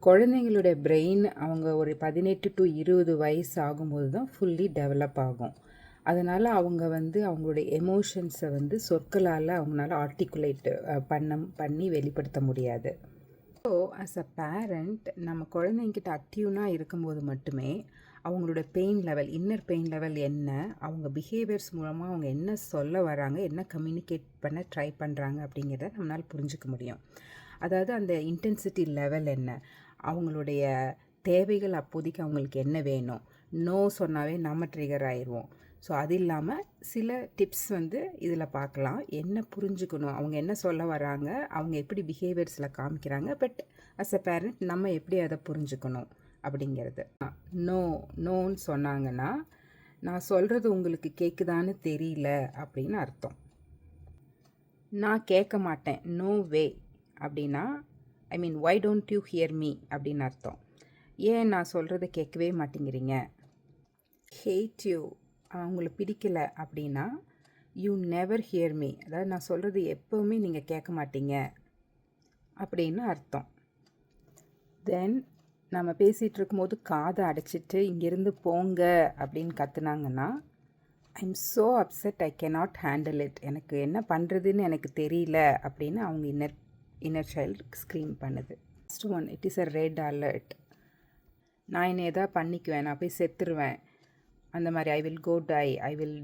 குழந்தைங்களுடைய brain அவங்க ஒரு 18 to 20 வயசு ஆகும்போது தான் ஃபுல்லி டெவலப் ஆகும். அதனால் அவங்க அவங்களுடைய எமோஷன்ஸை சொற்களால் அவங்களால ஆர்டிகுலேட் பண்ணி வெளிப்படுத்த முடியாது. ஸோ ஆஸ் அ பேரண்ட் நம்ம குழந்தைங்கிட்ட அக்டிவ்னாக இருக்கும்போது மட்டுமே அவங்களோட pain level, inner pain level என்ன, அவங்க பிஹேவியர்ஸ் மூலமாக அவங்க என்ன சொல்ல வராங்க, என்ன கம்யூனிகேட் பண்ண ட்ரை பண்ணுறாங்க அப்படிங்கிறத நம்மளால் புரிஞ்சுக்க முடியும். அதாவது அந்த இன்டென்சிட்டி லெவல் என்ன, அவங்களுடைய தேவைகள் அப்போதைக்கு அவங்களுக்கு என்ன வேணும். நோ சொன்னாவே நம்ம ட்ரிகர் ஆயிடுவோம். ஸோ அது இல்லாமல் சில டிப்ஸ் இதில் பார்க்கலாம். என்ன புரிஞ்சுக்கணும், அவங்க என்ன சொல்ல வராங்க, அவங்க எப்படி பிஹேவியர்ஸில் காமிக்கிறாங்க, பட் அஸ் அ பேரண்ட் நம்ம எப்படி அதை புரிஞ்சுக்கணும் அப்படிங்கிறது. நோன்னு சொன்னாங்கன்னா, நான் சொல்கிறது உங்களுக்கு கேட்குதான்னு தெரியல அப்படின்னு அர்த்தம். நான் கேட்க மாட்டேன், நோ வே அப்படின்னா, I mean why don't you hear me அப்படின்னு அர்த்தம். ஏன் நான் சொல்கிறத கேட்கவே மாட்டேங்கிறீங்க. ஹேட் யூ, அவங்களுக்கு பிடிக்கலை அப்படின்னா, யூ நெவர் ஹியர் மீ, அதாவது நான் சொல்கிறது எப்போவுமே நீங்கள் கேட்க மாட்டீங்க அப்படின்னு அர்த்தம். தென் நம்ம பேசிகிட்டு இருக்கும்போது காதை அடைச்சிட்டு இங்கேருந்து போங்க அப்படின்னு கற்றுனாங்கன்னா, I'm so upset, I cannot handle it, எனக்கு என்ன பண்ணுறதுன்னு எனக்கு தெரியல அப்படின்னு அவங்க இன்னர் சைல்டு ஸ்க்ரீம் பண்ணுது. First one, it is a red alert. நான் என்ன எதாவது பண்ணிக்குவேன், நான் போய் செத்துருவேன், அந்த மாதிரி I will go die, I will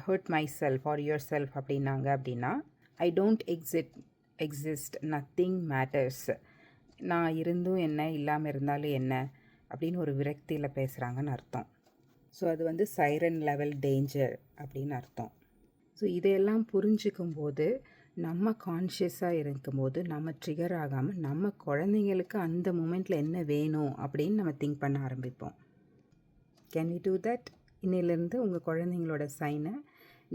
hurt myself or yourself அப்படின்னாங்க அப்படின்னா, I don't exist, nothing matters, நான் இருந்தும் என்ன இல்லாமல் இருந்தாலும் என்ன அப்படின்னு ஒரு விரக்தியில் பேசுகிறாங்கன்னு அர்த்தம். ஸோ அது சைரன் லெவல் டேஞ்சர் அப்படின்னு அர்த்தம். ஸோ இதையெல்லாம் புரிஞ்சிக்கும் போது நம்ம கான்ஷியஸாக இருக்கும்போது நம்ம ட்ரிகர் ஆகாமல் நம்ம குழந்தைங்களுக்கு அந்த மூமெண்ட்டில் என்ன வேணும் அப்படின்னு நம்ம திங்க் பண்ண ஆரம்பிப்போம். Can we do that? இன்னிலேருந்து உங்கள் குழந்தைங்களோட சைனை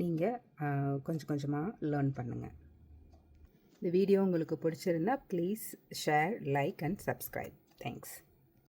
நீங்கள் கொஞ்சம் கொஞ்சமாக லேர்ன் பண்ணுங்கள். இந்த வீடியோ உங்களுக்கு பிடிச்சிருந்தா please share, like and subscribe. Thanks.